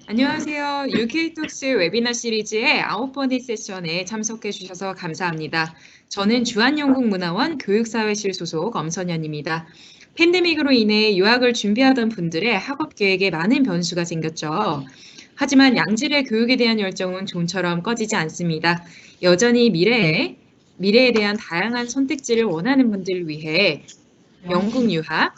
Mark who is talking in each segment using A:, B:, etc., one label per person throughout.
A: 안녕하세요. UK톡스 웨비나 시리즈의 9번의 세션에 참석해 주셔서 감사합니다. 저는 주한영국문화원 교육사회실 소속 엄선현입니다. 팬데믹으로 인해 유학을 준비하던 분들의 학업 계획에 많은 변수가 생겼죠. 하지만 양질의 교육에 대한 열정은 좀처럼 꺼지지 않습니다. 여전히 미래에 대한 다양한 선택지를 원하는 분들을 위해 영국 유학,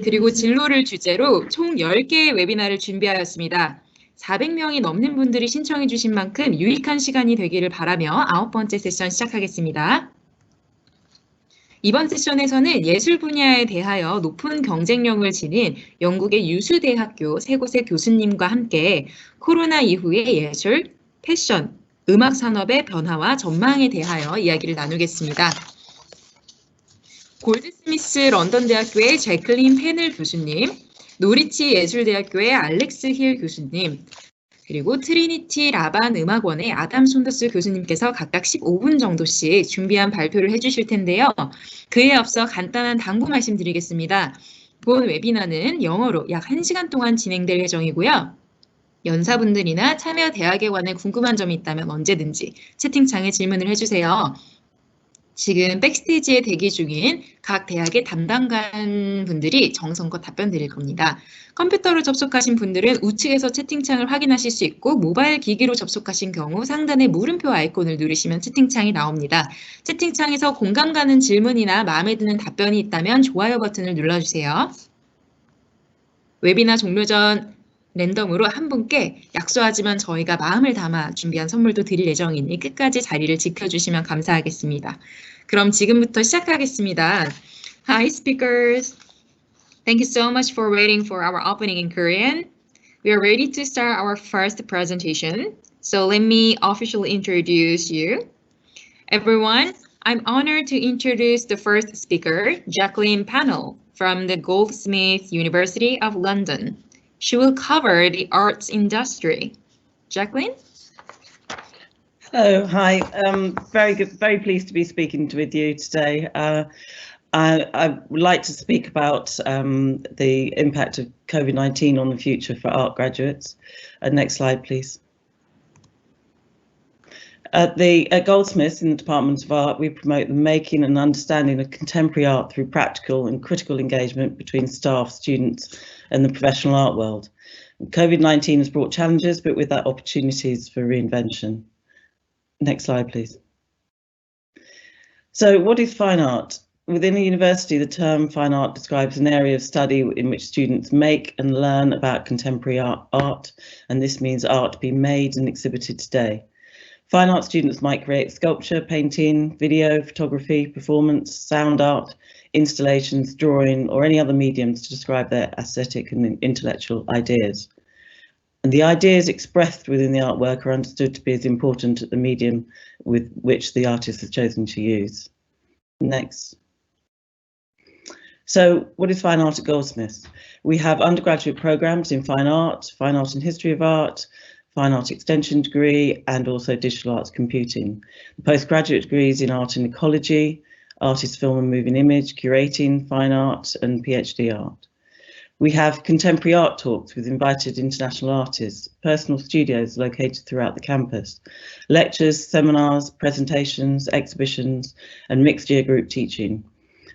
A: 그리고 진로를 주제로 총 10개의 웨비나를 준비하였습니다. 400명이 넘는 분들이 신청해 주신 만큼 유익한 시간이 되기를 바라며 9번째 세션 시작하겠습니다. 이번 세션에서는 예술 분야에 대하여 높은 경쟁력을 지닌 영국의 유수 대학교 3곳의 교수님과 함께 코로나 이후의 예술, 패션, 음악 산업의 변화와 전망에 대하여 이야기를 나누겠습니다. 골드스미스 런던대학교의 제클린 페넬 교수님, 노리치 예술대학교의 알렉스 힐 교수님, 그리고 트리니티 라반 음악원의 아담 손더스 교수님께서 각각 15분 정도씩 준비한 발표를 해주실 텐데요. 그에 앞서 간단한 당부 말씀드리겠습니다. 본 웨비나는 영어로 약 1시간 동안 진행될 예정이고요. 연사분들이나 참여 대학에 관해 궁금한 점이 있다면 언제든지 채팅창에 질문을 해주세요. 지금 백스테이지에 대기 중인 각 대학의 담당관 분들이 정성껏 답변 드릴 겁니다. 컴퓨터로 접속하신 분들은 우측에서 채팅창을 확인하실 수 있고 모바일 기기로 접속하신 경우 상단의 물음표 아이콘을 누르시면 채팅창이 나옵니다. 채팅창에서 공감 가는 질문이나 마음에 드는 답변이 있다면 좋아요 버튼을 눌러주세요. 웨비나 종료 전 랜덤으로 한 분께 약소하지만 저희가 마음을 담아 준비한 선물도 드릴 예정이니 끝까지 자리를 지켜주시면 감사하겠습니다. 그럼 지금부터 시작하겠습니다. Hi speakers! Thank you so much for waiting for our opening in Korean. We are ready to start our first presentation. So let me officially introduce you. Everyone, I'm honored to introduce the first speaker, Jacqueline Panel from the Goldsmiths University of London. She will cover the arts industry. Jacqueline?
B: Hello, hi. Very good, very pleased to be speaking with you today. I would like to speak about the impact of COVID-19 on the future for art graduates. Next slide, please. At Goldsmiths in the Department of Art, we promote the making and understanding of contemporary art through practical and critical engagement between staff, students, and the professional art world. COVID-19 has brought challenges, but with that opportunities for reinvention. Next slide, please. So what is fine art? Within a university, the term fine art describes an area of study in which students make and learn about contemporary art, and this means art being made and exhibited today. Fine art students might create sculpture, painting, video, photography, performance, sound art, installations, drawing, or any other mediums to describe their aesthetic and intellectual ideas. And the ideas expressed within the artwork are understood to be as important as the medium with which the artist has chosen to use. Next. So what is fine art at Goldsmiths? We have undergraduate programs in fine art and history of art, fine art extension degree, and also digital arts computing. The postgraduate degrees in art and ecology, artist film and moving image, curating, fine art, and PhD art. We have contemporary art talks with invited international artists, personal studios located throughout the campus, lectures, seminars, presentations, exhibitions, and mixed year group teaching.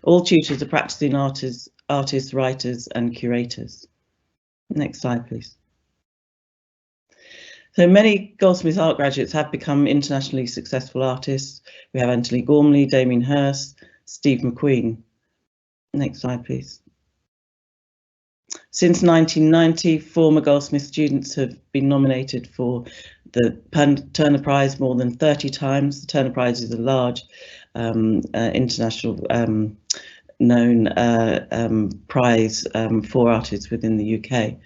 B: All tutors are practicing artists, writers, and curators. Next slide, please. So many Goldsmiths art graduates have become internationally successful artists. We have Anthony Gormley, Damien Hirst, Steve McQueen. Next slide, please. Since 1990, former Goldsmith students have been nominated for the Turner Prize more than 30 times. The Turner Prize is a large international known prize for artists within the UK,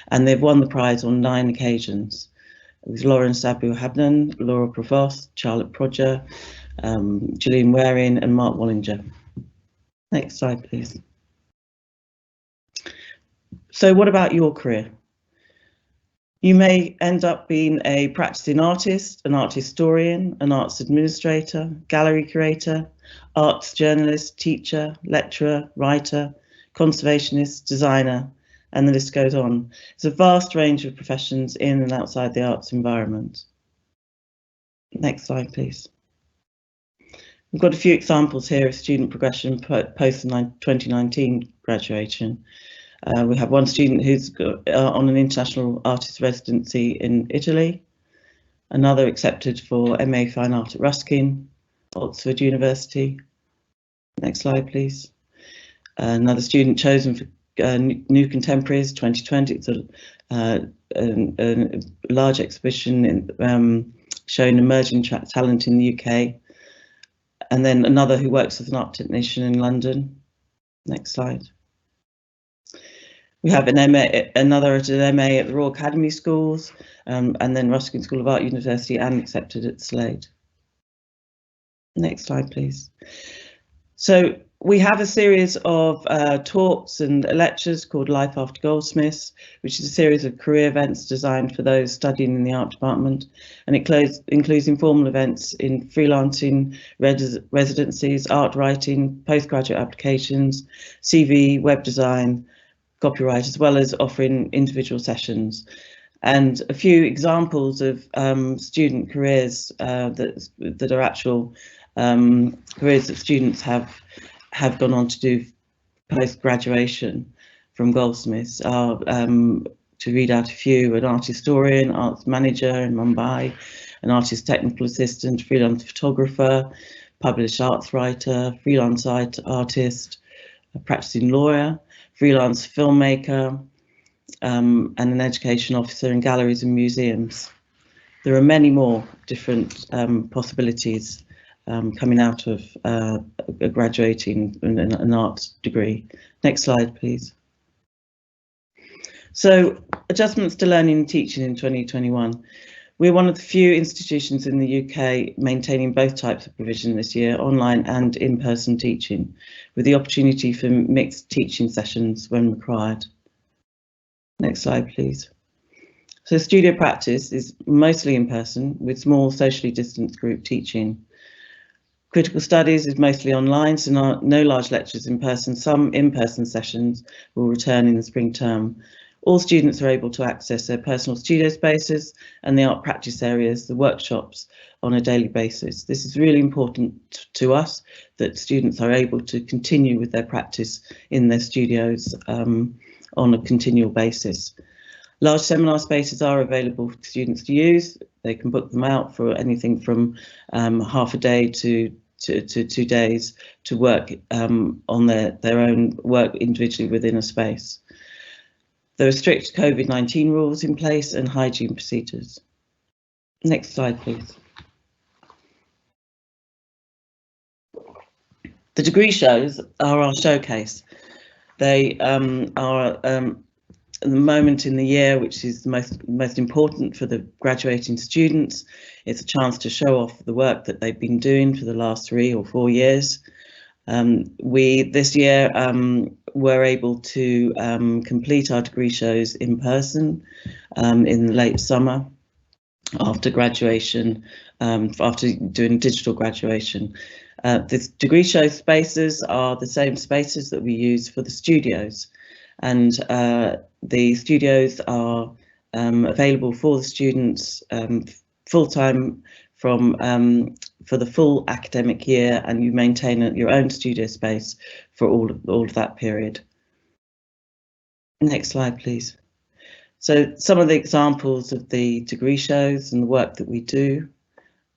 B: and they've won the prize on 9 occasions. With Lawrence Abu-Habnan, Laura Provost, Charlotte Prodger, Gillian Waring, and Mark Wallinger. Next slide, please. So what about your career? You may end up being a practicing artist, an art historian, an arts administrator, gallery curator, arts journalist, teacher, lecturer, writer, conservationist, designer, and the list goes on. It's a vast range of professions in and outside the arts environment. Next slide, please. We've got a few examples here of student progression post 2019 graduation. We have one student who's on an international artist residency in Italy, another accepted for MA Fine Art at Ruskin, Oxford University. Next slide, please. Another student chosen for New Contemporaries 2020. It's a large exhibition showing emerging talent in the UK. And then another who works as an art technician in London. Next slide. We have an MA, another at an MA at the Royal Academy Schools, and then Ruskin School of Art University, and accepted at Slade. Next slide, please. So we have a series of talks and lectures called Life After Goldsmiths, which is a series of career events designed for those studying in the art department, and it includes informal events in freelancing, residencies, art writing, postgraduate applications, CV, web design, copyright, as well as offering individual sessions. And a few examples of student careers that are actual careers that students have gone on to do post-graduation from Goldsmiths are, to read out a few, an art historian, arts manager in Mumbai, an artist technical assistant, freelance photographer, published arts writer, freelance artist, a practicing lawyer, freelance filmmaker, and an education officer in galleries and museums. There are many more different possibilities coming out of graduating an art degree. Next slide, please. So, adjustments to learning and teaching in 2021. We're one of the few institutions in the UK maintaining both types of provision this year, online and in-person teaching, with the opportunity for mixed teaching sessions when required. Next slide, please. So studio practice is mostly in person with small socially distanced group teaching. Critical studies is mostly online, so no large lectures in person. Some in-person sessions will return in the spring term. All students are able to access their personal studio spaces and the art practice areas, the workshops, on a daily basis. This is really important to us, that students are able to continue with their practice in their studios on a continual basis. Large seminar spaces are available for students to use. They can book them out for anything from half a day to 2 days to work on their own work individually within a space. There are strict COVID-19 rules in place and hygiene procedures. Next slide, please. The degree shows are our showcase. They are the moment in the year which is the most important for the graduating students. It's a chance to show off the work that they've been doing for the last 3 or 4 years. We this year were able to complete our degree shows in person in the late summer after graduation, after doing digital graduation. The degree show spaces are the same spaces that we use for the studios, and the studios are available for the students full-time for the full academic year, and you maintain your own studio space for all of that period. Next slide, please. So some of the examples of the degree shows and the work that we do,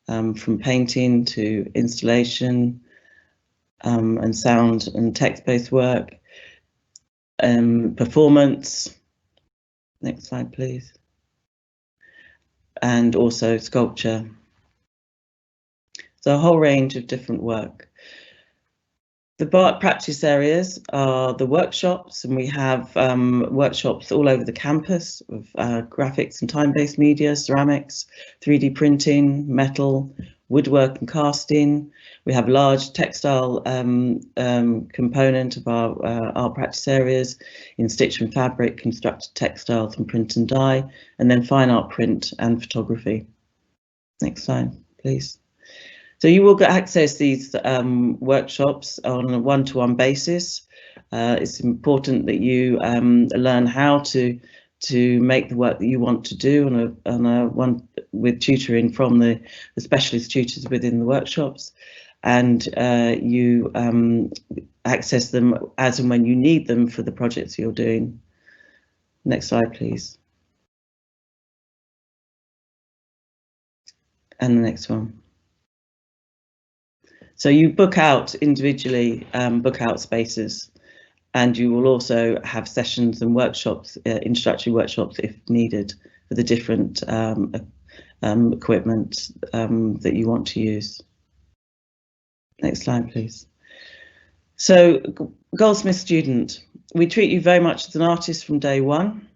B: from painting to installation and sound and text-based work, performance. Next slide, please. And also sculpture. So a whole range of different work. The practice areas are the workshops, and we have workshops all over the campus of graphics and time-based media, ceramics, 3D printing, metal, woodwork and casting. We have large textile component of our practice areas in stitch and fabric, constructed textiles and print and dye, and then fine art, print and photography. Next slide, please. So you will access these workshops on a one-to-one basis It's important that you learn how to make the work that you want to do with tutoring from the specialist tutors within the workshops, and you access them as and when you need them for the projects you're doing. Next slide, please. And the next one. So you book out individually, book out spaces, and you will also have sessions and workshops, introductory workshops if needed, for the different equipment that you want to use. Next slide, please. So, Goldsmith student, we treat you very much as an artist from day one.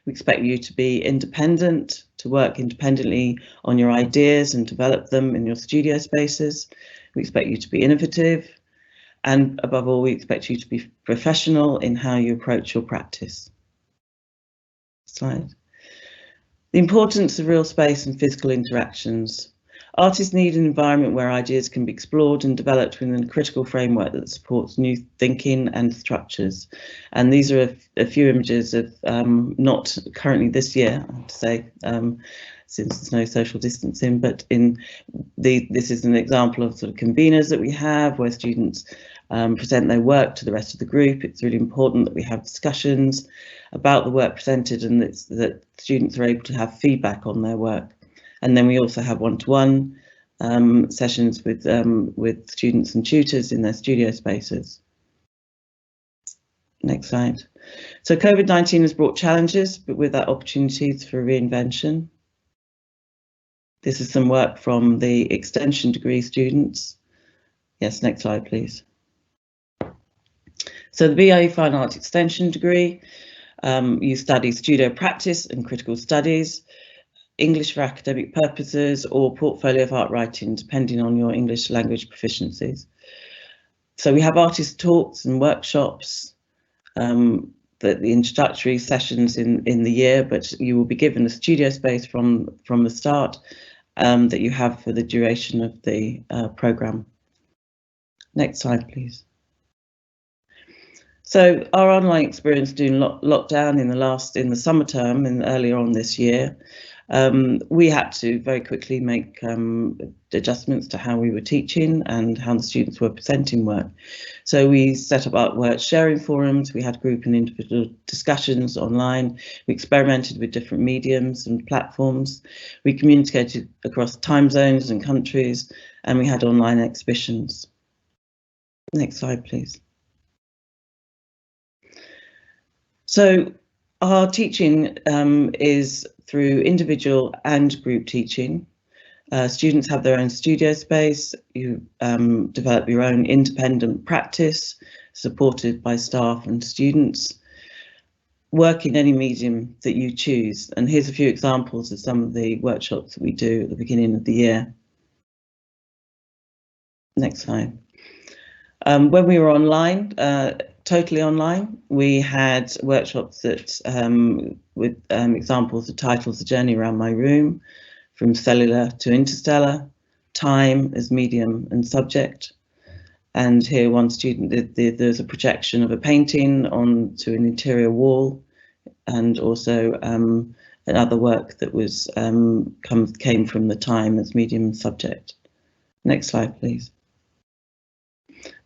B: We expect you to be independent, to work independently on your ideas and develop them in your studio spaces. We expect you to be innovative, and above all, we expect you to be professional in how you approach your practice. Slide. The importance of real space and physical interactions. Artists need an environment where ideas can be explored and developed within a critical framework that supports new thinking and structures. And these are a few images of, not currently this year, I have to say, since there's no social distancing, but this is an example of sort of conveners that we have where students present their work to the rest of the group. It's really important that we have discussions about the work presented and that students are able to have feedback on their work. And then we also have one-to-one sessions with students and tutors in their studio spaces. Next slide. So COVID-19 has brought challenges, but with that opportunities for reinvention. This is some work from the extension degree students. Yes, next slide, please. So the BA Fine Arts Extension degree, you study studio practice and critical studies, English for academic purposes, or portfolio of art writing, depending on your English language proficiencies. So we have artist talks and workshops, the introductory sessions in the year, but you will be given a studio space from the start that you have for the duration of the programme. Next slide, please. So our online experience during lockdown in the summer term and earlier on this year, we had to very quickly make adjustments to how we were teaching and how the students were presenting work. So we set up art work sharing forums, we had group and individual discussions online, we experimented with different mediums and platforms, we communicated across time zones and countries, and we had online exhibitions. Next slide, please. So our teaching is through individual and group teaching. Students have their own studio space. You develop your own independent practice, supported by staff and students. Work in any medium that you choose. And here's a few examples of some of the workshops that we do at the beginning of the year. Next slide. When we were online, totally online, we had workshops that with examples of titles: The Journey Around My Room, From Cellular to Interstellar, Time as Medium and Subject. And here one student there's a projection of a painting onto an interior wall, and also another work that was came from the time as medium and subject. Next slide, please.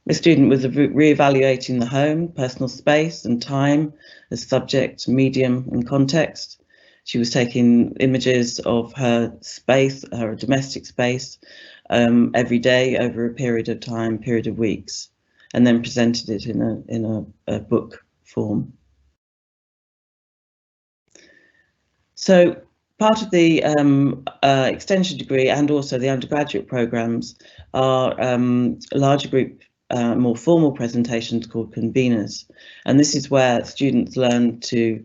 B: The student was re-evaluating the home, personal space and time as subject, medium and context. She was taking images of her space, her domestic space, every day over a period of time, period of weeks, and then presented it in a book form. So part of the extension degree and also the undergraduate programs are larger group, more formal presentations called conveners, and this is where students learn to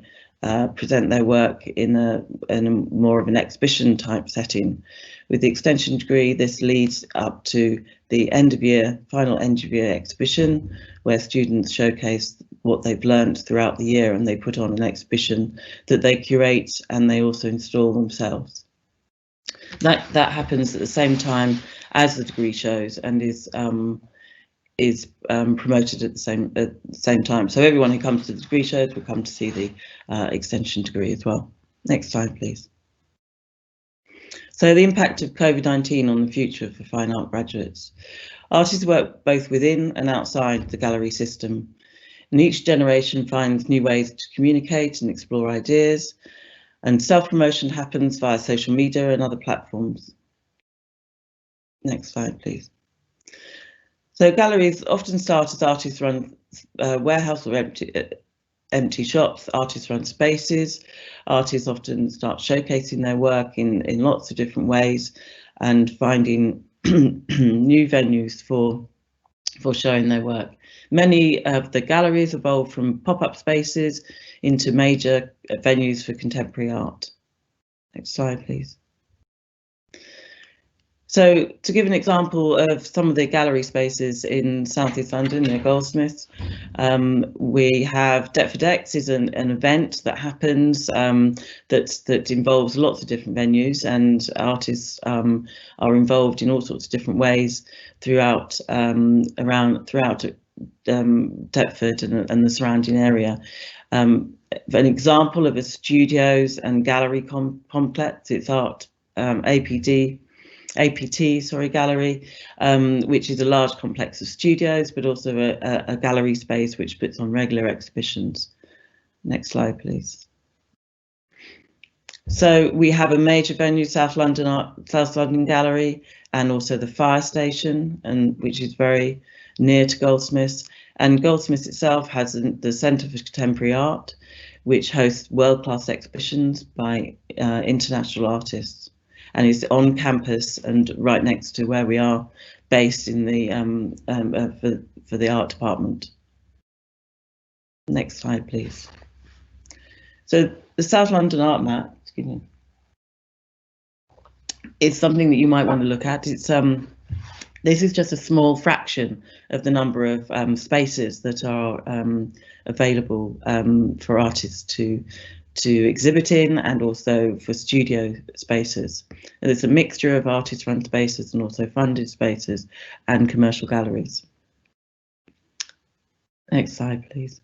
B: present their work in a more of an exhibition type setting. With the extension degree, this leads up to the end of year, final end of year exhibition, where students showcase what they've learned throughout the year, and they put on an exhibition that they curate and they also install themselves. That happens at the same time as the degree shows, and is is promoted at the same time. So everyone who comes to the degree shows will come to see the extension degree as well. Next slide, please. So the impact of COVID-19 on the future for fine art graduates. Artists work both within and outside the gallery system, and each generation finds new ways to communicate and explore ideas, and self-promotion happens via social media and other platforms. Next slide, please. So galleries often start as artist-run warehouse or empty shops, artist-run spaces. Artists often start showcasing their work in lots of different ways and finding new venues for showing their work. Many of the galleries evolved from pop-up spaces into major venues for contemporary art. Next slide, please. So to give an example of some of the gallery spaces in South East London near Goldsmiths, we have Deck for Decks is an event that happens that involves lots of different venues, and artists are involved in all sorts of different ways throughout Deptford and the surrounding area. An example of a studios and gallery complex, it's APT gallery, which is a large complex of studios, but also a gallery space which puts on regular exhibitions. Next slide, please. So we have a major venue, South London Gallery, and also the Fire Station, which is very near to Goldsmiths. And Goldsmiths itself has the Centre for Contemporary Art, which hosts world-class exhibitions by international artists, and is on campus and right next to where we are based in the for the art department. Next slide, please. So the South London Art Map, excuse me, is something that you might want to look at. It's this is just a small fraction of the number of spaces that are available for artists to exhibit in, and also for studio spaces. And there's a mixture of artist-run spaces and also funded spaces and commercial galleries. Next slide, please.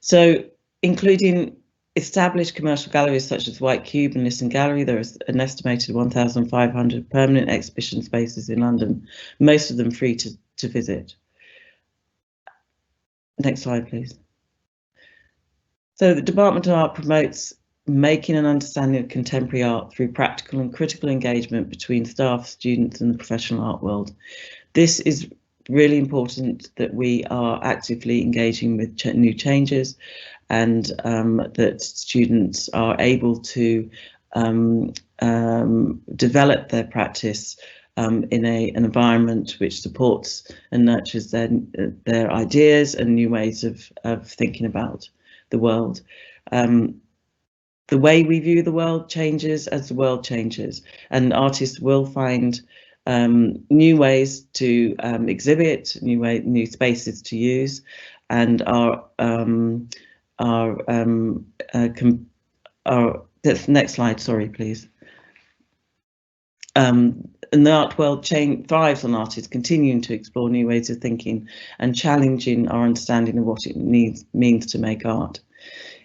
B: So, including established commercial galleries such as White Cube and Lisson Gallery, there is an estimated 1,500 permanent exhibition spaces in London, most of them free to visit. Next slide, please. So the Department of Art promotes making an understanding of contemporary art through practical and critical engagement between staff, students and the professional art world. This is really important, that we are actively engaging with new changes, and that students are able to develop their practice in an environment which supports and nurtures their ideas and new ways of thinking about the world. The way we view the world changes as the world changes, and artists will find new ways to exhibit, new spaces to use, and next slide, sorry, please. And the art world thrives on artists continuing to explore new ways of thinking and challenging our understanding of what it means to make art.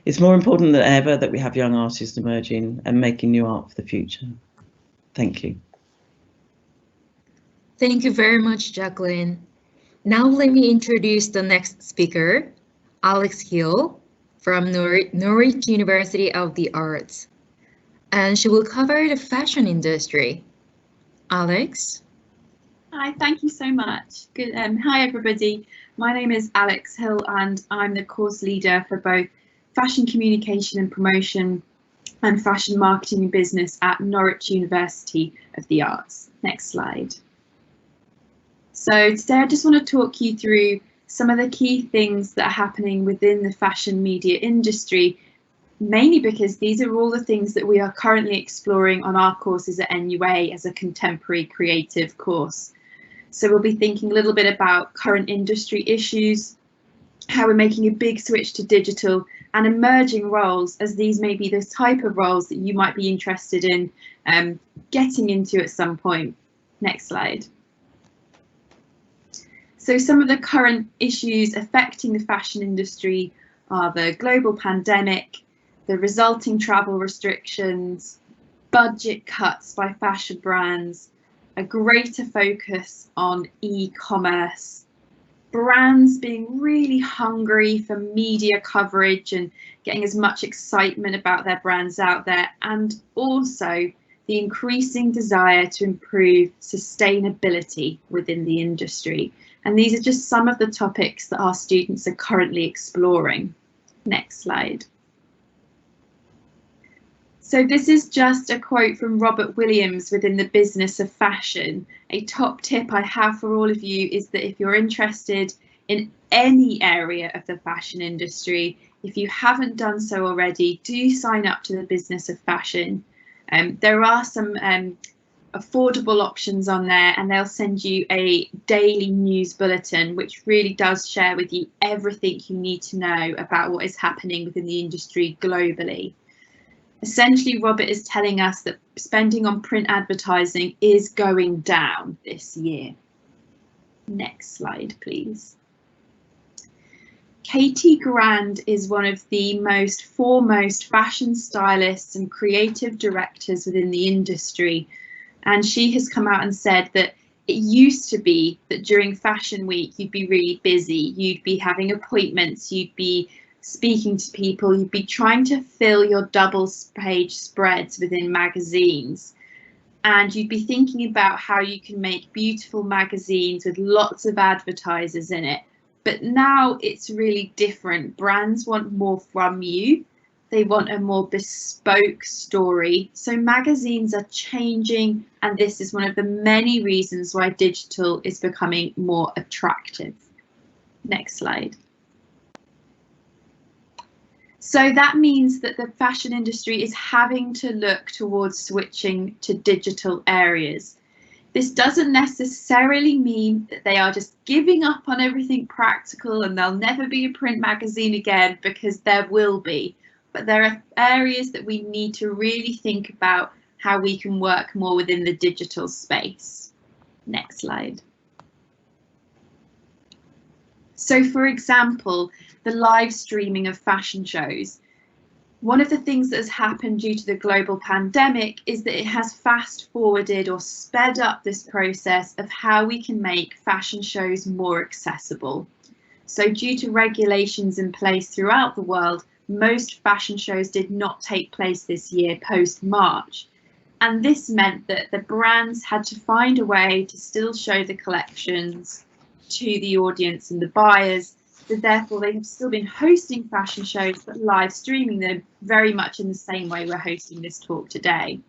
B: It's more important than ever that we have young artists emerging and making new art for the future. Thank you.
A: Thank you very much, Jacqueline. Now let me introduce the next speaker, Alex Hill from Norwich University of the Arts, and she will cover the fashion industry. Alex?
C: Hi, thank you so much. Good. Hi, everybody. My name is Alex Hill, and I'm the course leader for both Fashion Communication and Promotion and Fashion Marketing and Business at Norwich University of the Arts. Next slide. So today I just want to talk you through some of the key things that are happening within the fashion media industry, mainly because these are all the things that we are currently exploring on our courses at NUA as a contemporary creative course. So we'll be thinking a little bit about current industry issues, how we're making a big switch to digital, and emerging roles, as these may be the type of roles that you might be interested in getting into at some point. Next slide. So some of the current issues affecting the fashion industry are the global pandemic, the resulting travel restrictions, budget cuts by fashion brands, a greater focus on e-commerce, brands being really hungry for media coverage and getting as much excitement about their brands out there, and also the increasing desire to improve sustainability within the industry. And these are just some of the topics that our students are currently exploring. Next slide. So this is just a quote from Robert Williams within the business of fashion. A top tip I have for all of you is that if you're interested in any area of the fashion industry, if you haven't done so already, do sign up to the business of fashion. There are some affordable options on there, and they'll send you a daily news bulletin, which really does share with you everything you need to know about what is happening within the industry globally. Essentially, Robert is telling us that spending on print advertising is going down this year. Next slide, please. Katie Grand is one of the most foremost fashion stylists and creative directors within the industry. And she has come out and said that it used to be that during Fashion Week, you'd be really busy, you'd be having appointments, you'd be speaking to people, you'd be trying to fill your double-page spreads within magazines. And you'd be thinking about how you can make beautiful magazines with lots of advertisers in it. But now it's really different. Brands want more from you. They want a more bespoke story. So magazines are changing, and this is one of the many reasons why digital is becoming more attractive. Next slide. So that means that the fashion industry is having to look towards switching to digital areas. This doesn't necessarily mean that they are just giving up on everything practical and there'll never be a print magazine again, because there will be. But there are areas that we need to really think about how we can work more within the digital space. Next slide. So, for example, the live streaming of fashion shows. One of the things that has happened due to the global pandemic is that it has fast forwarded or sped up this process of how we can make fashion shows more accessible. So due to regulations in place throughout the world, most fashion shows did not take place this year post-March. And this meant that the brands had to find a way to still show the collections to the audience and the buyers. So therefore, they have still been hosting fashion shows, but live streaming them very much in the same way we're hosting this talk today.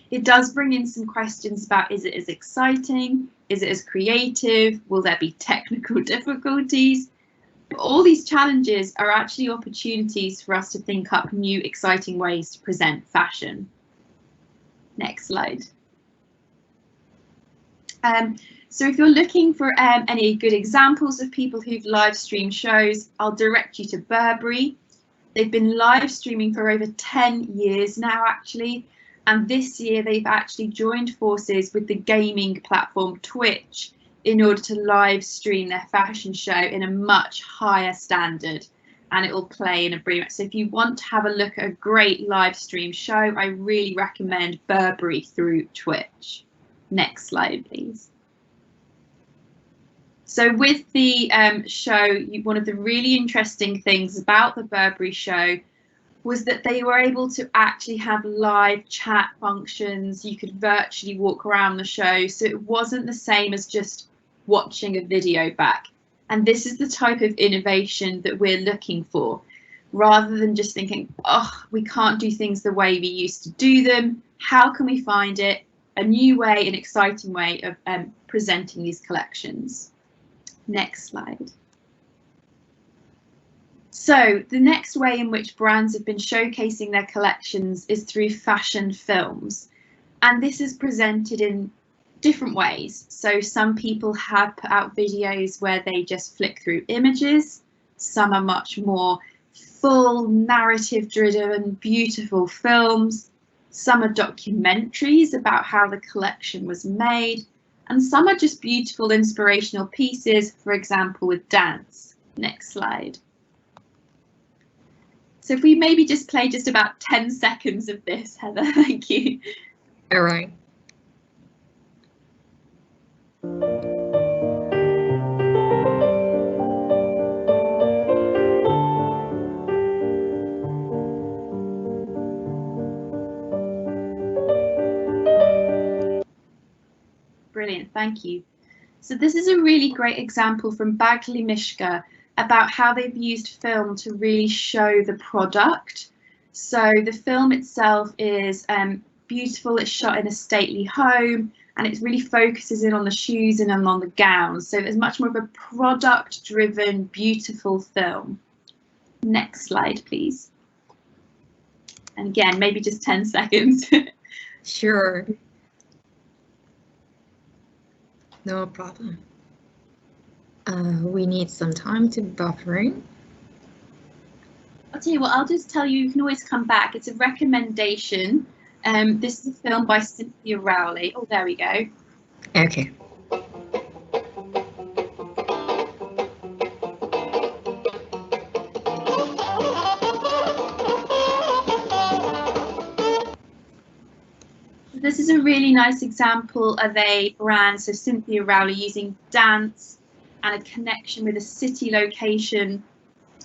C: It does bring in some questions about, is it as exciting? Is it as creative? Will there be technical difficulties? But all these challenges are actually opportunities for us to think up new, exciting ways to present fashion. Next slide. So if you're looking for any good examples of people who've live streamed shows, I'll direct you to Burberry. They've been live streaming for over 10 years now, actually. And this year they've actually joined forces with the gaming platform Twitch in order to live stream their fashion show in a much higher standard. And it will play in a brief. So if you want to have a look at a great live stream show, I really recommend Burberry through Twitch. Next slide, please. So with the show, one of the really interesting things about the Burberry show was that they were able to actually have live chat functions. You could virtually walk around the show. So it wasn't the same as just watching a video back. And this is the type of innovation that we're looking for, rather than just thinking, oh, we can't do things the way we used to do them. How can we find it? A new way, an exciting way of presenting these collections. Next slide. So the next way in which brands have been showcasing their collections is through fashion films. And this is presented in different ways. So some people have put out videos where they just flick through images. Some are much more full narrative driven, beautiful films. Some are documentaries about how the collection was made. And some are just beautiful inspirational pieces, for example, with dance. Next slide. So if we maybe just play just about 10 seconds of this, Heather, thank you.
A: All right.
C: Brilliant, thank you. So this is a really great example from Bagley Mishka about how they've used film to really show the product. So the film itself is beautiful, it's shot in a stately home, and it really focuses in on the shoes and on the gowns. So it's much more of a product-driven, beautiful film. Next slide, please. And again, maybe just 10 seconds.
A: Sure. No problem. We need some time to buffering.
C: I'll tell you what, I'll just tell you, you can always come back. It's a recommendation. This is a film by Cynthia Rowley. Oh, there we go.
A: Okay.
C: This is a really nice example of a brand, so Cynthia Rowley, using dance and a connection with a city location.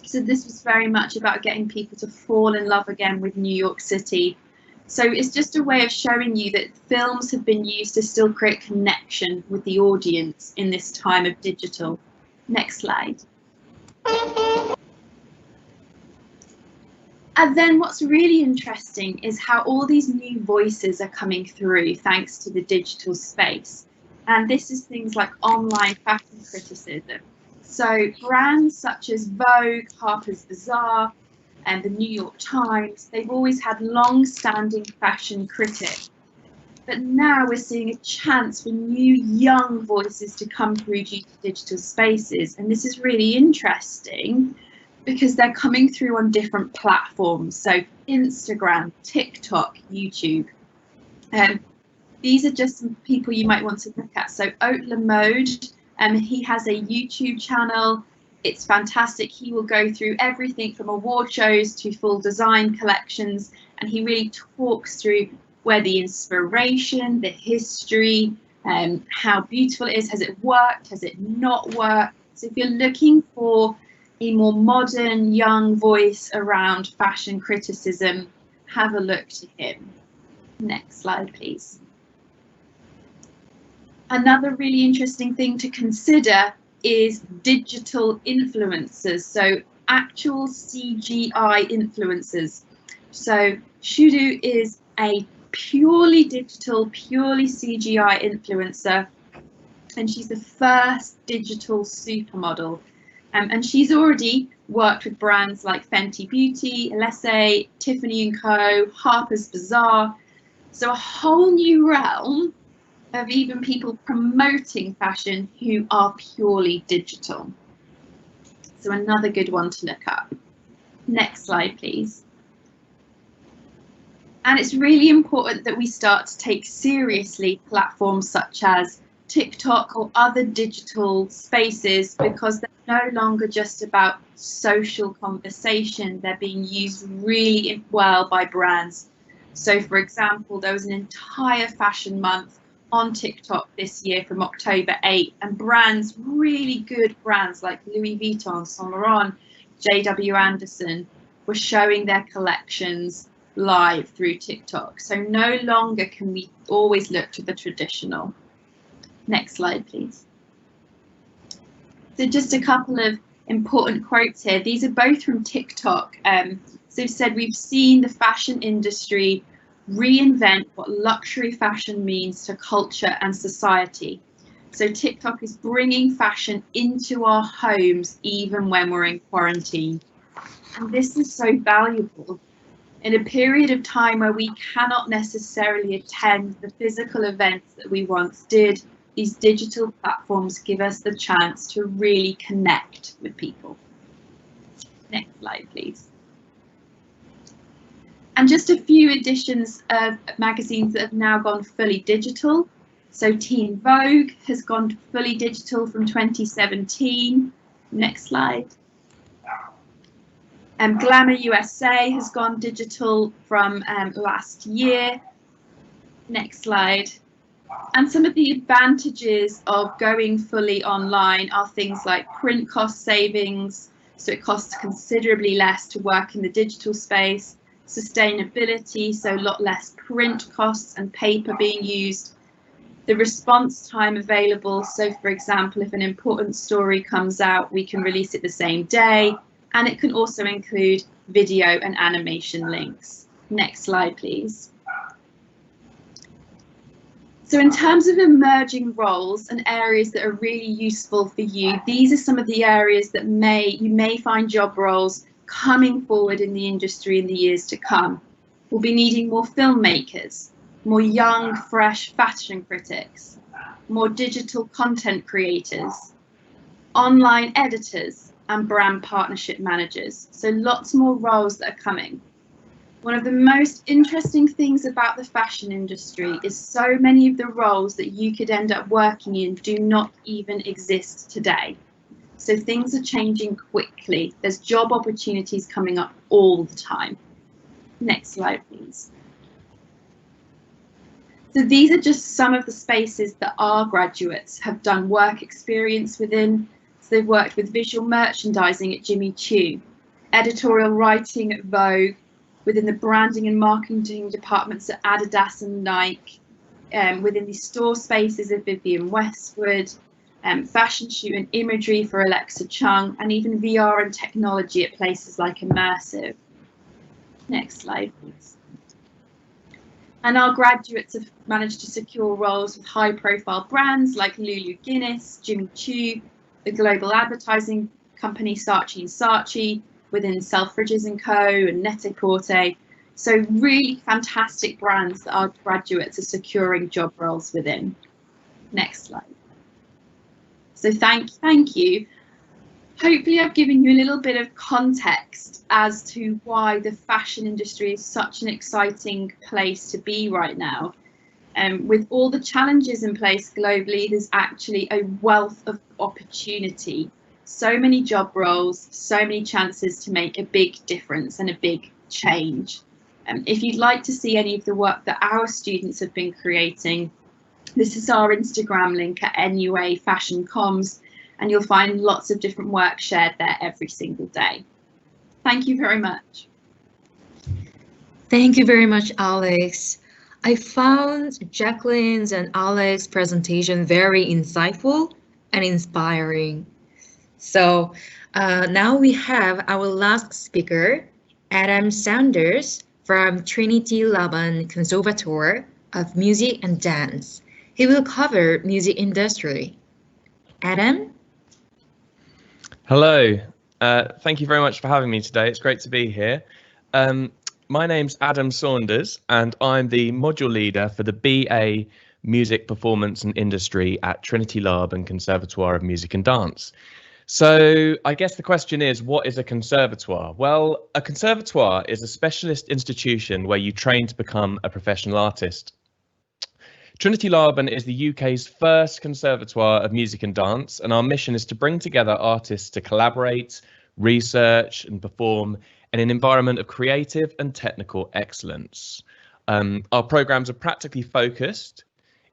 C: So this was very much about getting people to fall in love again with New York City. So it's just a way of showing you that films have been used to still create connection with the audience in this time of digital. Next slide. And then what's really interesting is how all these new voices are coming through thanks to the digital space. And this is things like online fashion criticism. So brands such as Vogue, Harper's Bazaar, and the New York Times, they've always had long-standing fashion critics. But now we're seeing a chance for new young voices to come through due to digital spaces. And this is really interesting because they're coming through on different platforms. So Instagram, TikTok, YouTube. These are just some people you might want to look at. So Haute Le Mode, he has a YouTube channel. It's fantastic. He will go through everything from award shows to full design collections, and he really talks through where the inspiration, the history, how beautiful it is. Has it worked? Has it not worked? So if you're looking for a more modern, young voice around fashion criticism, have a look to him. Next slide, please. Another really interesting thing to consider is digital influencers, so actual CGI influencers. So Shudu is a purely digital, purely CGI influencer, and she's the first digital supermodel. And she's already worked with brands like Fenty Beauty, Alessi, Tiffany & Co, Harper's Bazaar. So a whole new realm of even people promoting fashion who are purely digital. So another good one to look up. Next slide, please. And it's really important that we start to take seriously platforms such as TikTok or other digital spaces, because they're no longer just about social conversation. They're being used really well by brands. So for example, there was an entire fashion month on TikTok this year from October 8, and brands, really good brands like Louis Vuitton, Saint Laurent, JW Anderson, were showing their collections live through TikTok. So no longer can we always look to the traditional. Next slide, please. So just a couple of important quotes here. These are both from TikTok. So they've said, we've seen the fashion industry reinvent what luxury fashion means to culture and society. So TikTok is bringing fashion into our homes even when we're in quarantine. And this is so valuable. In a period of time where we cannot necessarily attend the physical events that we once did, these digital platforms give us the chance to really connect with people. Next slide, please. And just a few editions of magazines that have now gone fully digital. So Teen Vogue has gone fully digital from 2017. Next slide. Glamour USA has gone digital from last year. Next slide. And some of the advantages of going fully online are things like print cost savings, so it costs considerably less to work in the digital space, sustainability, so a lot less print costs and paper being used, the response time available, so for example, if an important story comes out, we can release it the same day, and it can also include video and animation links. Next slide, please. So in terms of emerging roles and areas that are really useful for you, these are some of the areas that you may find job roles coming forward in the industry in the years to come. We'll be needing more filmmakers, more young, fresh fashion critics, more digital content creators, online editors, and brand partnership managers. So lots more roles that are coming. One of the most interesting things about the fashion industry is so many of the roles that you could end up working in do not even exist today. So things are changing quickly. There's job opportunities coming up all the time. Next slide, please. So these are just some of the spaces that our graduates have done work experience within. So they've worked with visual merchandising at Jimmy Choo, editorial writing at Vogue, within the branding and marketing departments at Adidas and Nike, within the store spaces of Vivienne Westwood, fashion shoot and imagery for Alexa Chung, and even VR and technology at places like Immersive. Next slide, please. And our graduates have managed to secure roles with high-profile brands like Lulu Guinness, Jimmy Choo, the global advertising company Saatchi & Saatchi, within Selfridges & Co. and Net-a-Porter. So really fantastic brands that our graduates are securing job roles within. Next slide. So thank you. Hopefully I've given you a little bit of context as to why the fashion industry is such an exciting place to be right now. With all the challenges in place globally, there's actually a wealth of opportunity. So many job roles, so many chances to make a big difference and a big change. If you'd like to see any of the work that our students have been creating, this is our Instagram link at NUA Fashion Comms, and you'll find lots of different work shared there every single day. Thank you very much.
A: Thank you very much, Alex. I found Jacqueline's and Alex's presentation very insightful and inspiring. So now we have our last speaker, Adam Sanders from Trinity Laban Conservatoire of Music and Dance. He will cover music industry. Adam?
D: Hello. Thank you very much for having me today. It's great to be here. My name's Adam Saunders, and I'm the module leader for the BA Music Performance and Industry at Trinity Laban Conservatoire of Music and Dance. So I guess the question is, what is a conservatoire? Well, a conservatoire is a specialist institution where you train to become a professional artist. Trinity Laban is the UK's first conservatoire of music and dance, and our mission is to bring together artists to collaborate, research and perform in an environment of creative and technical excellence. Our programs are practically focused.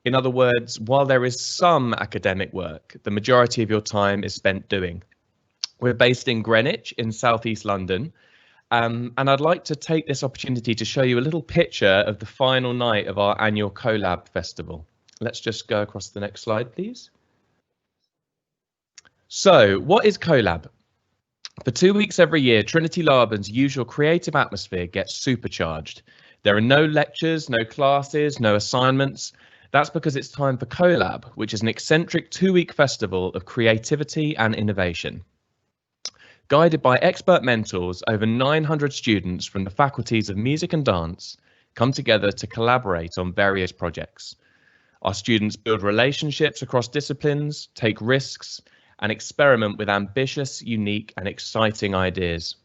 D: In other words, while there is some academic work, the majority of your time is spent doing. We're based in Greenwich in southeast London, and I'd like to take this opportunity to show you a little picture of the final night of our annual Collab festival. Let's just go across to the next slide, please. So, what is Collab? For 2 weeks every year, Trinity Laban's usual creative atmosphere gets supercharged. There are no lectures, no classes, no assignments. That's because it's time for Collab, which is an eccentric 2-week festival of creativity and innovation. Guided by expert mentors, over 900 students from the faculties of music and dance come together to collaborate on various projects. Our students build relationships across disciplines, take risks, and experiment with ambitious, unique, and exciting ideas.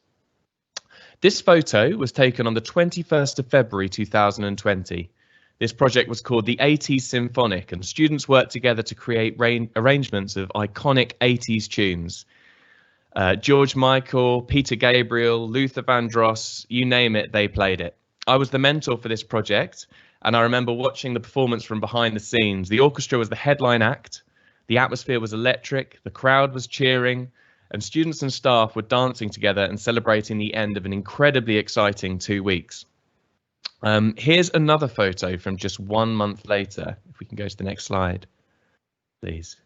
D: This photo was taken on the 21st of February 2020. This project was called the 80s Symphonic, and students worked together to create arrangements of iconic 80s tunes. George Michael, Peter Gabriel, Luther Vandross, you name it, they played it. I was the mentor for this project, and I remember watching the performance from behind the scenes. The orchestra was the headline act, the atmosphere was electric, the crowd was cheering, and students and staff were dancing together and celebrating the end of an incredibly exciting 2 weeks. Here's another photo from just 1 month later. If we can go to the next slide, please.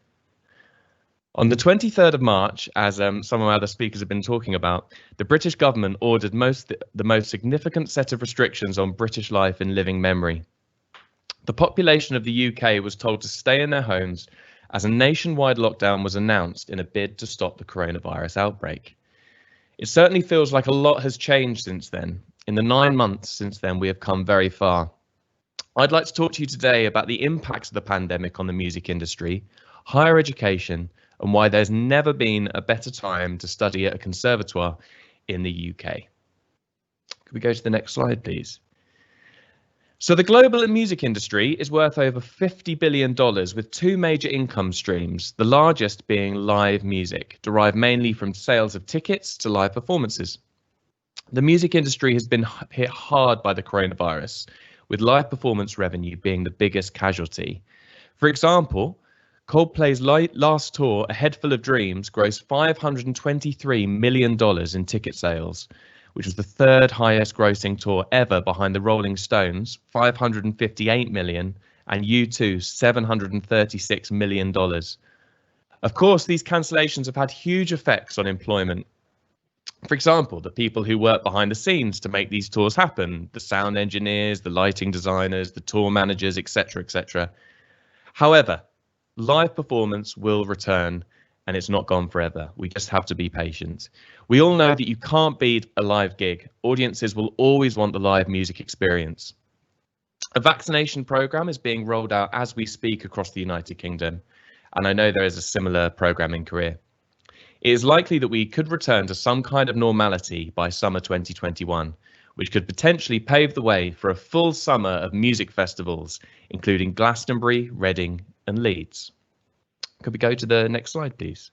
D: On the 23rd of March, as some of our other speakers have been talking about, the British government ordered the most significant set of restrictions on British life in living memory. The population of the UK was told to stay in their homes as a nationwide lockdown was announced in a bid to stop the coronavirus outbreak. It certainly feels like a lot has changed since then. In the 9 months since then, we have come very far. I'd like to talk to you today about the impacts of the pandemic on the music industry, higher education, and why there's never been a better time to study at a conservatoire in the UK. Could we go to the next slide, please? So the global music industry is worth over $50 billion with two major income streams, the largest being live music, derived mainly from sales of tickets to live performances. The music industry has been hit hard by the coronavirus, with live performance revenue being the biggest casualty. For example, Coldplay's last tour, A Head Full of Dreams, grossed $523 million in ticket sales, which was the third highest grossing tour ever behind the Rolling Stones, $558 million, and U2, $736 million. Of course, these cancellations have had huge effects on employment. For example, the people who work behind the scenes to make these tours happen, the sound engineers, the lighting designers, the tour managers, etc., etc. However, live performance will return, and it's not gone forever. We just have to be patient. We all know that you can't beat a live gig. Audiences will always want the live music experience. A vaccination program is being rolled out as we speak across the United Kingdom, and I know there is a similar program in Korea. It is likely that we could return to some kind of normality by summer 2021, which could potentially pave the way for a full summer of music festivals, including Glastonbury, Reading, and Leeds. Could we go to the next slide, please?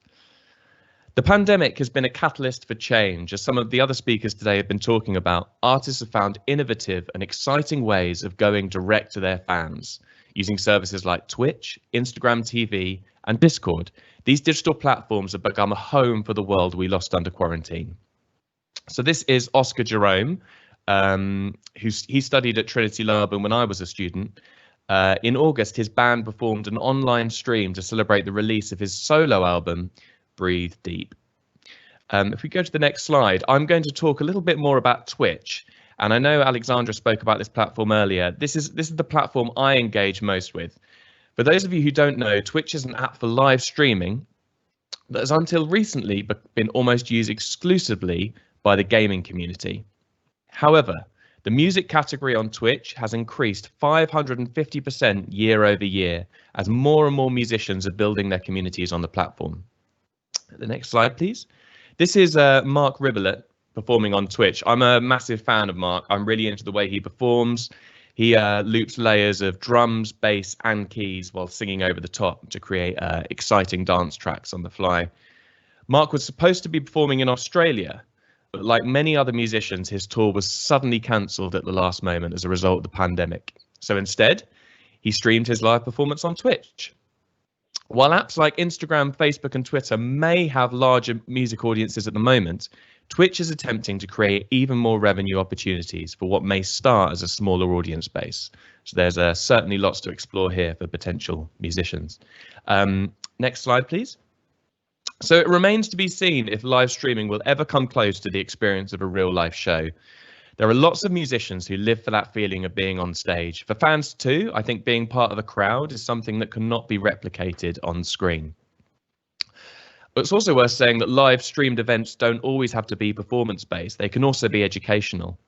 D: The pandemic has been a catalyst for change. As some of the other speakers today have been talking about, artists have found innovative and exciting ways of going direct to their fans, using services like Twitch, Instagram TV, and Discord. These digital platforms have become a home for the world we lost under quarantine. So this is Oscar Jerome, he studied at Trinity Laban when I was a student. In August, his band performed an online stream to celebrate the release of his solo album, Breathe Deep. If we go to the next slide, I'm going to talk a little bit more about Twitch. And I know Alexandra spoke about this platform earlier. This is the platform I engage most with. For those of you who don't know, Twitch is an app for live streaming that has until recently been almost used exclusively by the gaming community. However, the music category on Twitch has increased 550% year over year as more and more musicians are building their communities on the platform. The next slide, please. This is Mark Ribbolett performing on Twitch. I'm a massive fan of Mark. I'm really into the way he performs. He loops layers of drums, bass, and keys while singing over the top to create exciting dance tracks on the fly. Mark was supposed to be performing in Australia, but like many other musicians, his tour was suddenly cancelled at the last moment as a result of the pandemic. So instead, he streamed his live performance on Twitch. While apps like Instagram, Facebook, and Twitter may have larger music audiences at the moment, Twitch is attempting to create even more revenue opportunities for what may start as a smaller audience base. So there's certainly lots to explore here for potential musicians. Next slide, please. So it remains to be seen if live streaming will ever come close to the experience of a real life show. There are lots of musicians who live for that feeling of being on stage. For fans too, I think being part of a crowd is something that cannot be replicated on screen. But it's also worth saying that live streamed events don't always have to be performance-based. They can also be educational.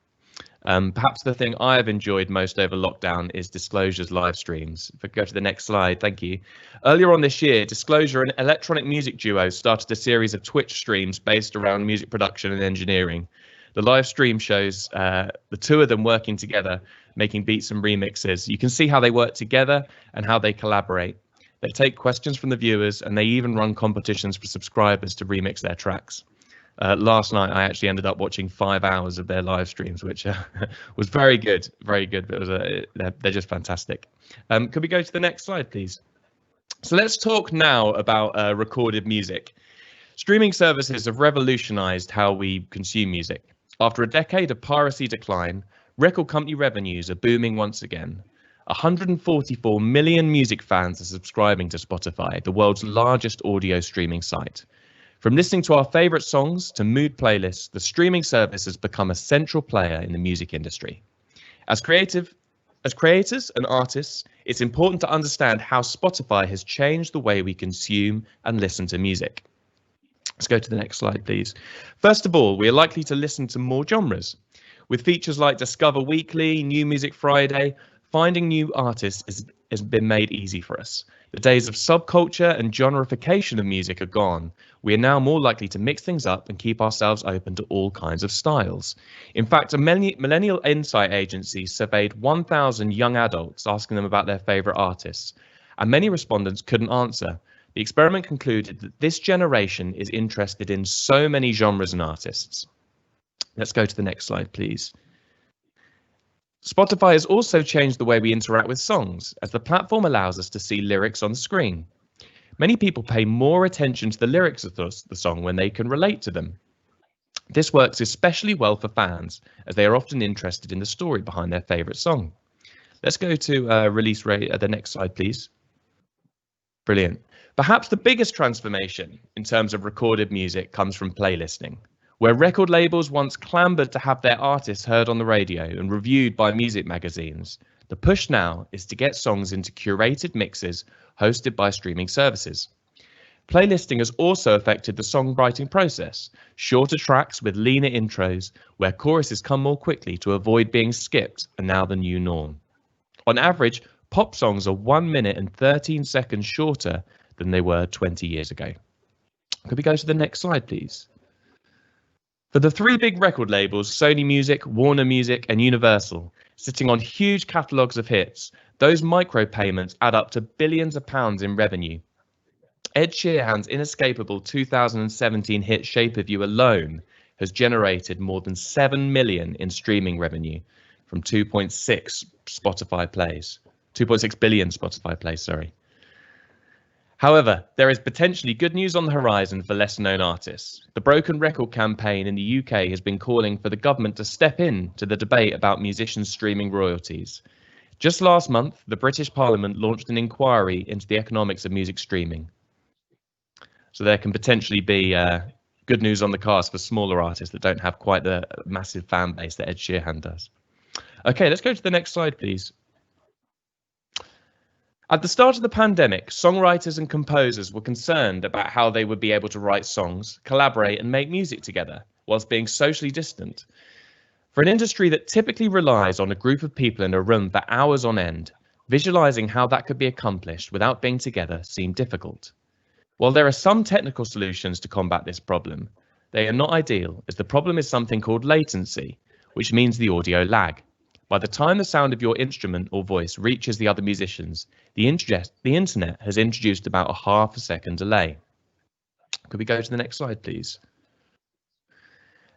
D: Perhaps the thing I have enjoyed most over lockdown is Disclosure's live streams. If I go to the next slide, thank you. Earlier on this year, Disclosure, an electronic music duo, started a series of Twitch streams based around music production and engineering. The live stream shows the two of them working together making beats and remixes. You can see how they work together and how they collaborate. They take questions from the viewers, and they even run competitions for subscribers to remix their tracks. Last night, I actually ended up watching 5 hours of their live streams, which was very good, very good. But they're just fantastic. Could we go to the next slide, please? So let's talk now about recorded music. Streaming services have revolutionized how we consume music. After a decade of piracy decline, record company revenues are booming once again. 144 million music fans are subscribing to Spotify, the world's largest audio streaming site. From listening to our favorite songs to mood playlists, the streaming service has become a central player in the music industry. As creators and artists, it's important to understand how Spotify has changed the way we consume and listen to music. Let's go to the next slide, please. First of all, we are likely to listen to more genres. With features like Discover Weekly, New Music Friday, finding new artists has been made easy for us. The days of subculture and genreification of music are gone. We are now more likely to mix things up and keep ourselves open to all kinds of styles. In fact, a millennial insight agency surveyed 1,000 young adults, asking them about their favorite artists, and many respondents couldn't answer. The experiment concluded that this generation is interested in so many genres and artists. Let's go to the next slide, please. Spotify has also changed the way we interact with songs, as the platform allows us to see lyrics on the screen. Many people pay more attention to the lyrics of the song when they can relate to them. This works especially well for fans, as they are often interested in the story behind their favourite song. Let's go to release rate the next slide, please. Brilliant. Perhaps the biggest transformation in terms of recorded music comes from playlisting. Where record labels once clamoured to have their artists heard on the radio and reviewed by music magazines, the push now is to get songs into curated mixes hosted by streaming services. Playlisting has also affected the songwriting process. Shorter tracks with leaner intros, where choruses come more quickly to avoid being skipped, are now the new norm. On average, pop songs are 1 minute and 13 seconds shorter than they were 20 years ago. Could we go to the next slide, please? For the 3 big record labels, Sony Music, Warner Music and Universal, sitting on huge catalogues of hits, those micropayments add up to billions of pounds in revenue. Ed Sheeran's inescapable 2017 hit Shape of You alone has generated more than 7 million in streaming revenue from 2.6 billion Spotify plays, sorry. However, there is potentially good news on the horizon for lesser-known artists. The Broken Record campaign in the UK has been calling for the government to step in to the debate about musicians streaming royalties. Just last month, the British Parliament launched an inquiry into the economics of music streaming. So there can potentially be good news on the cards for smaller artists that don't have quite the massive fan base that Ed Sheeran does. Okay, let's go to the next slide, please. At the start of the pandemic, songwriters and composers were concerned about how they would be able to write songs, collaborate and make music together, whilst being socially distant. For an industry that typically relies on a group of people in a room for hours on end, visualizing how that could be accomplished without being together seemed difficult. While there are some technical solutions to combat this problem, they are not ideal, as the problem is something called latency, which means the audio lag. By the time the sound of your instrument or voice reaches the other musicians, the internet has introduced about a ½ second delay. Could we go to the next slide, please?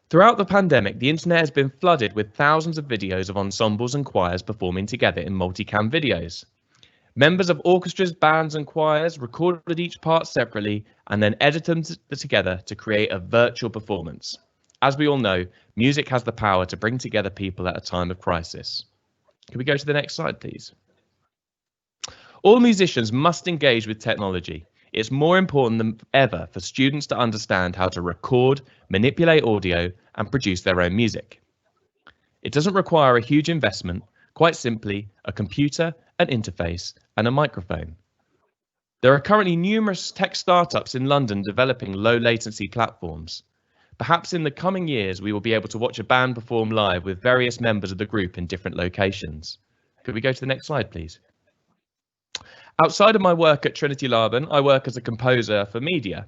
D: Throughout the pandemic, the internet has been flooded with thousands of videos of ensembles and choirs performing together in multicam videos. Members of orchestras, bands and choirs recorded each part separately and then edited them together to create a virtual performance. As we all know, music has the power to bring together people at a time of crisis. Can we go to the next slide, please? All musicians must engage with technology. It's more important than ever for students to understand how to record, manipulate audio, and produce their own music. It doesn't require a huge investment, quite simply a computer, an interface, and a microphone. There are currently numerous tech startups in London developing low latency platforms. Perhaps in the coming years, we will be able to watch a band perform live with various members of the group in different locations. Could we go to the next slide, please? Outside of my work at Trinity Laban, I work as a composer for media.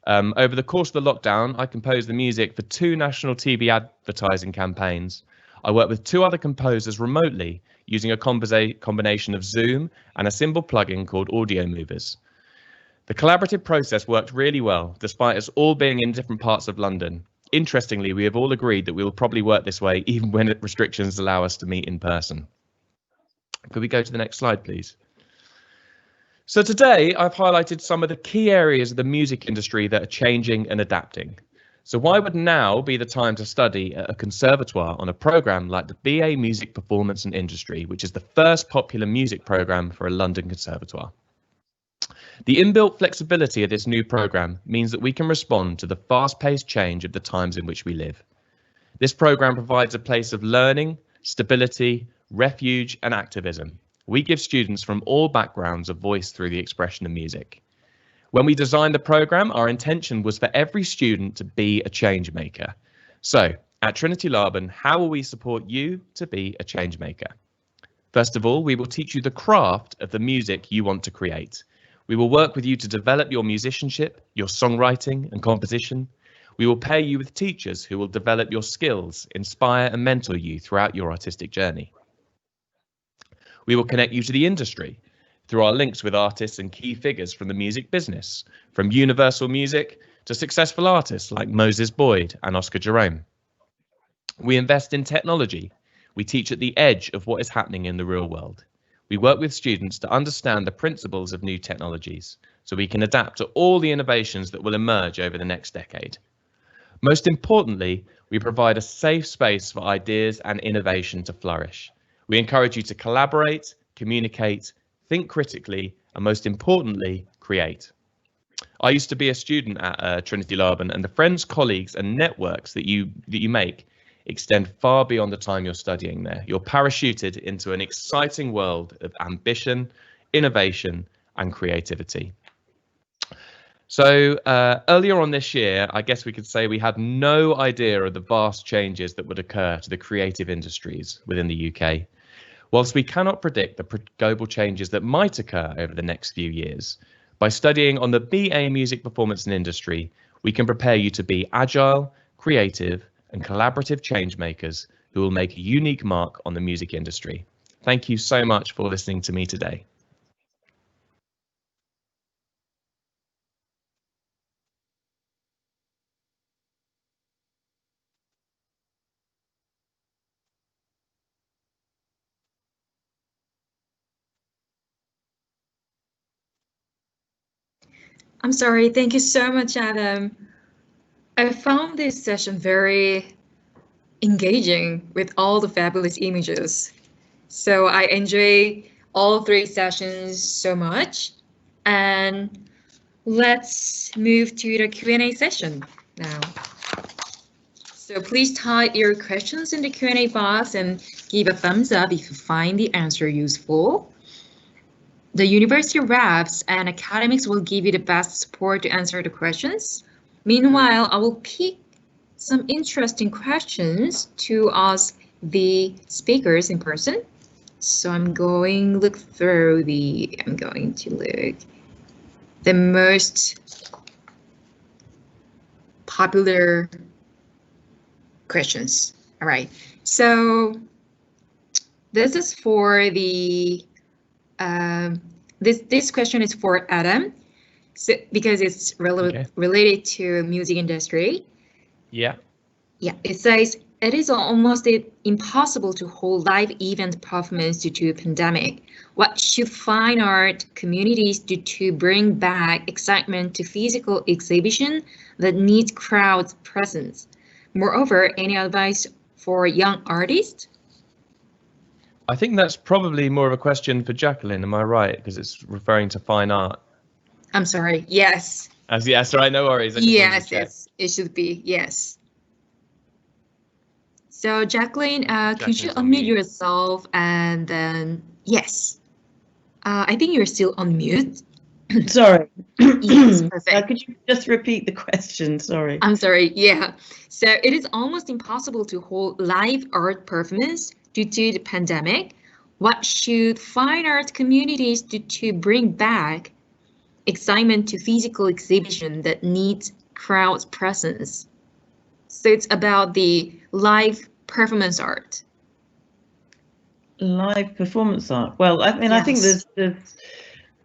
D: Over the course of the lockdown, I composed the music for 2 national TV advertising campaigns. I work with 2 other composers remotely using a combination of Zoom and a simple plugin called Audio Movers. The collaborative process worked really well, despite us all being in different parts of London. Interestingly, we have all agreed that we will probably work this way even when restrictions allow us to meet in person. Could we go to the next slide, please? So today I've highlighted some of the key areas of the music industry that are changing and adapting. So why would now be the time to study at a conservatoire on a program like the BA Music Performance and Industry, which is the first popular music program for a London conservatoire? The inbuilt flexibility of this new program means that we can respond to the fast-paced change of the times in which we live. This program provides a place of learning, stability, refuge and activism. We give students from all backgrounds a voice through the expression of music. When we designed the program, our intention was for every student to be a change maker. So, at Trinity Laban, how will we support you to be a change maker? First of all, we will teach you the craft of the music you want to create. We will work with you to develop your musicianship, your songwriting and composition. We will pair you with teachers who will develop your skills, inspire and mentor you throughout your artistic journey. We will connect you to the industry through our links with artists and key figures from the music business, from Universal Music to successful artists like Moses Boyd and Oscar Jerome. We invest in technology. We teach at the edge of what is happening in the real world. We work with students to understand the principles of new technologies so we can adapt to all the innovations that will emerge over the next decade. Most importantly, we provide a safe space for ideas and innovation to flourish. We encourage you to collaborate, communicate, think critically, and most importantly, create. I used to be a student at Trinity Laban, and the friends, colleagues, and networks that you make extend far beyond the time you're studying there. You're parachuted into an exciting world of ambition, innovation, and creativity. So earlier on this year, I guess we could say we had no idea of the vast changes that would occur to the creative industries within the UK. Whilst we cannot predict the global changes that might occur over the next few years, by studying on the BA Music Performance and Industry, we can prepare you to be agile, creative, and collaborative change makers who will make a unique mark on the music industry. Thank you so much for listening to me today.
A: I'm sorry, thank you so much, Adam. I found this session very engaging with all the fabulous images. So I enjoy all 3 sessions so much. And let's move to the Q&A session now. So please type your questions in the Q&A box and give a thumbs up if you find the answer useful. The university reps and academics will give you the best support to answer the questions. Meanwhile, I will pick some interesting questions to ask the speakers in person. So I'm going to look the most popular questions. All right. So this is for the this question is for Adam. So, because it's related to music industry.
D: Yeah.
A: Yeah, it says, it is almost impossible to hold live event performance due to a pandemic. What should fine art communities do to bring back excitement to physical exhibition that needs crowd presence? Moreover, any advice for young artists?
D: I think that's probably more of a question for Jacqueline, am I right? Because it's referring to fine art.
A: I'm sorry, yes.
D: Yes, right, no worries.
A: Yes, it should be, yes. So Jacqueline, could you unmute yourself and then, yes. I think you're still on mute.
B: Sorry.
A: Yes, perfect.
B: Could you just repeat the question? Sorry.
A: I'm sorry, yeah. So it is almost impossible to hold live art performance due to the pandemic. What should fine art communities do to bring back excitement to physical exhibition that needs crowd presence? So it's about the live performance art.
B: Live performance art. Well, I mean, yes. I think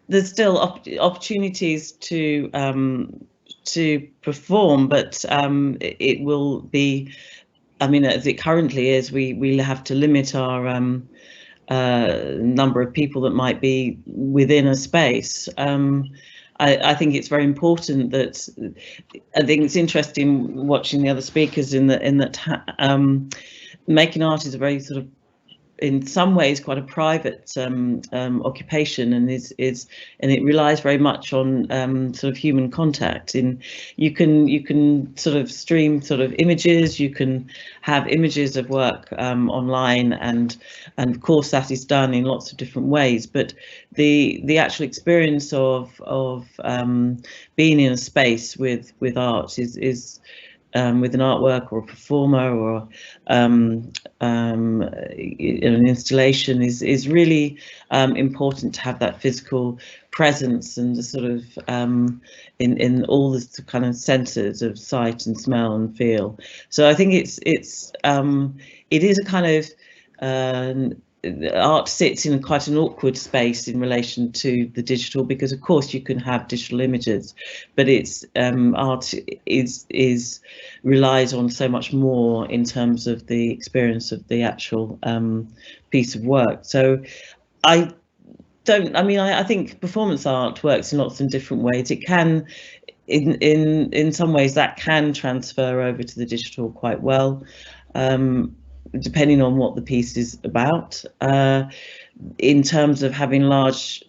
B: there's still opportunities to perform, but it will be, I mean, as it currently is, we have to limit our number of people that might be within a space. I think it's very important that, I think it's interesting watching the other speakers in that making art is a very sort of, in some ways, quite a private occupation, and it relies very much on sort of human contact. You can sort of stream sort of images, you can have images of work online, and of course that is done in lots of different ways. But the actual experience of being in a space with art is with an artwork or a performer or an installation is really important to have that physical presence and the sort of in all the kind of senses of sight and smell and feel. So I think it is a kind of art sits in quite an awkward space in relation to the digital, because of course you can have digital images, but it's art relies on so much more in terms of the experience of the actual piece of work. So I think performance art works in lots of different ways. It can, in some ways, that can transfer over to the digital quite well. Depending on what the piece is about. In terms of having large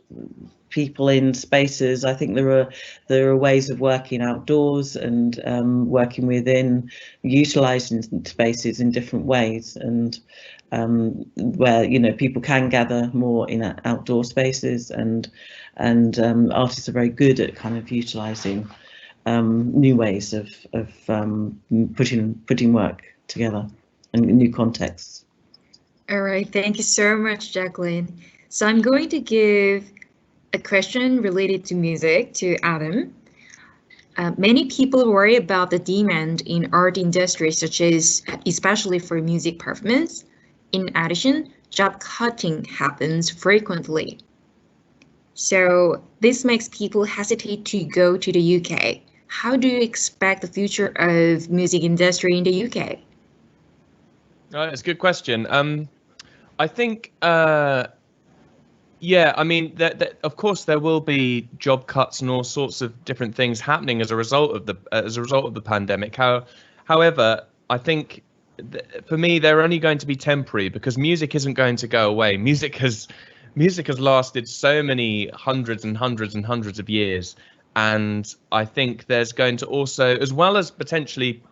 B: people in spaces, I think there are ways of working outdoors and working within, utilising spaces in different ways, and where people can gather more in outdoor spaces, and artists are very good at kind of utilising new ways of putting work together in new contexts.
A: All right, thank you so much, Jacqueline. So I'm going to give a question related to music to Adam. Many people worry about the demand in art industry, such as especially for music performance. In addition, job cutting happens frequently. So this makes people hesitate to go to the UK. How do you expect the future of music industry in the UK?
D: It's a good question. I think, yeah, I mean, of course there will be job cuts and all sorts of different things happening as a result of the pandemic. However, I think for me they're only going to be temporary, because music isn't going to go away. Music has lasted so many hundreds and hundreds and hundreds of years, and I think there's going to also, as well as potentially,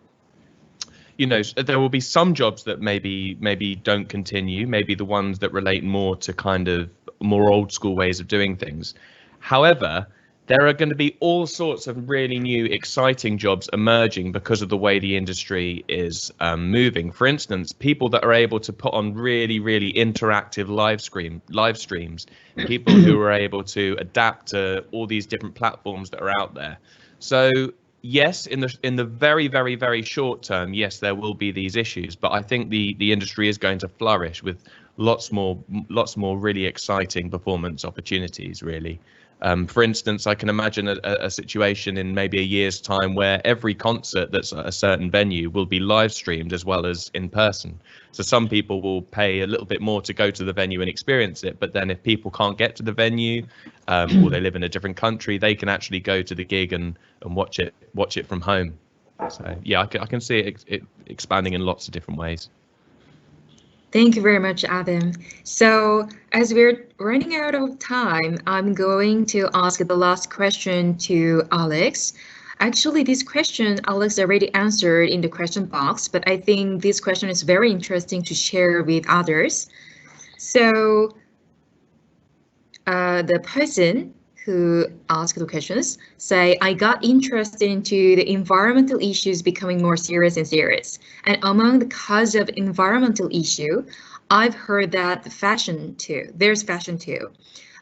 D: there will be some jobs that maybe don't continue, maybe the ones that relate more to kind of more old school ways of doing things. However, there are going to be all sorts of really new, exciting jobs emerging because of the way the industry is moving. For instance, people that are able to put on really, really interactive live streams, people who are able to adapt to all these different platforms that are out there. So yes, in the very, very, very short term, yes, there will be these issues, but I think the industry is going to flourish with lots more really exciting performance opportunities, really. For instance, I can imagine a situation in maybe a year's time where every concert that's at a certain venue will be live streamed as well as in person. So some people will pay a little bit more to go to the venue and experience it, but then if people can't get to the venue, or they live in a different country, they can actually go to the gig and watch it from home. So yeah, I can see it expanding in lots of different ways.
A: Thank you very much, Adam. So as we're running out of time, I'm going to ask the last question to Alex. Actually, this question Alex already answered in the question box, but I think this question is very interesting to share with others. So the person who asked the questions say, I got interested into the environmental issues becoming more serious and serious. And among the cause of environmental issue, I've heard that there's fashion too.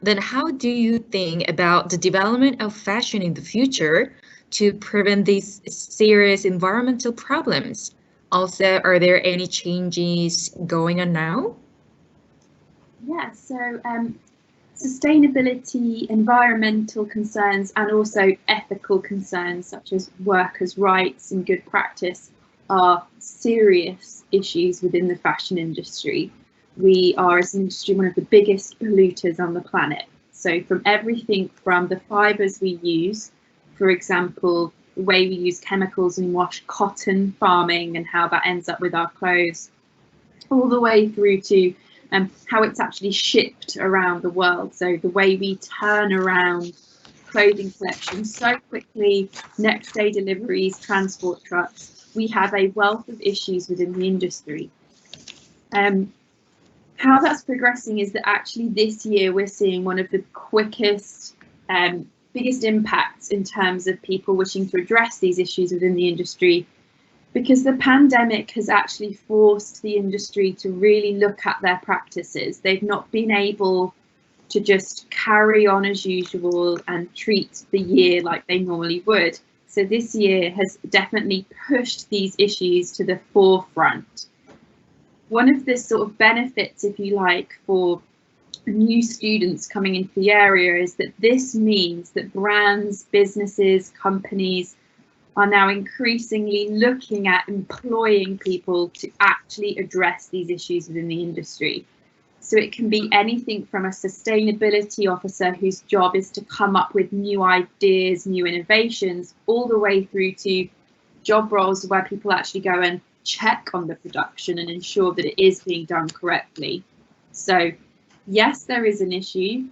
A: Then how do you think about the development of fashion in the future to prevent these serious environmental problems? Also, are there any changes going on now?
C: Yeah, so sustainability, environmental concerns, and also ethical concerns such as workers' rights and good practice are serious issues within the fashion industry. We are, as an industry, one of the biggest polluters on the planet. So from everything from the fibres we use, for example, the way we use chemicals and wash cotton farming and how that ends up with our clothes, all the way through to how it's actually shipped around the world. So the way we turn around clothing collections so quickly, next day deliveries, transport trucks, we have a wealth of issues within the industry. How that's progressing is that actually this year we're seeing one of the quickest, biggest impacts in terms of people wishing to address these issues within the industry, because the pandemic has actually forced the industry to really look at their practices. They've not been able to just carry on as usual and treat the year like they normally would. So this year has definitely pushed these issues to the forefront. One of the sort of benefits, if you like, for new students coming into the area is that this means that brands, businesses, companies are now increasingly looking at employing people to actually address these issues within the industry. So it can be anything from a sustainability officer whose job is to come up with new ideas, new innovations, all the way through to job roles where people actually go and check on the production and ensure that it is being done correctly. So yes, there is an issue.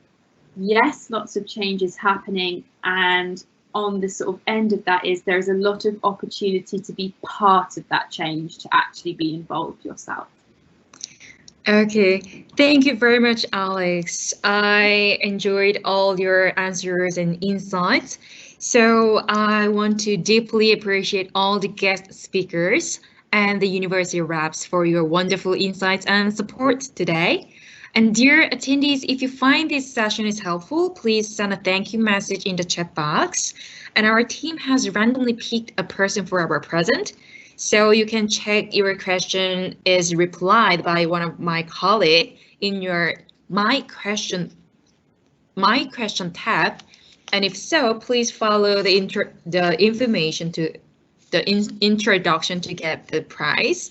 C: Yes, lots of changes happening, and on the sort of end of that is there is a lot of opportunity to be part of that change, to actually be involved yourself.
A: Okay, thank you very much, Alex. I enjoyed all your answers and insights. So I want to deeply appreciate all the guest speakers and the university reps for your wonderful insights and support today. And dear attendees, if you find this session is helpful, please send a thank you message in the chat box. And our team has randomly picked a person for our present. So you can check your question is replied by one of my colleagues in your My Question tab. And if so, please follow the information to the introduction to get the prize.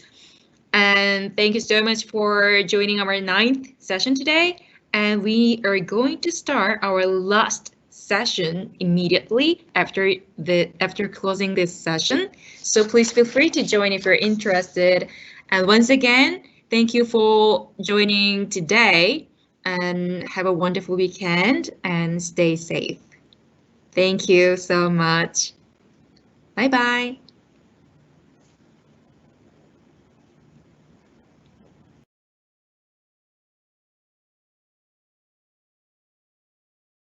A: And thank you so much for joining our 9th session today. And we are going to start our last session immediately after closing this session. So please feel free to join if you're interested. And once again, thank you for joining today, and have a wonderful weekend and stay safe. Thank you so much. Bye-bye.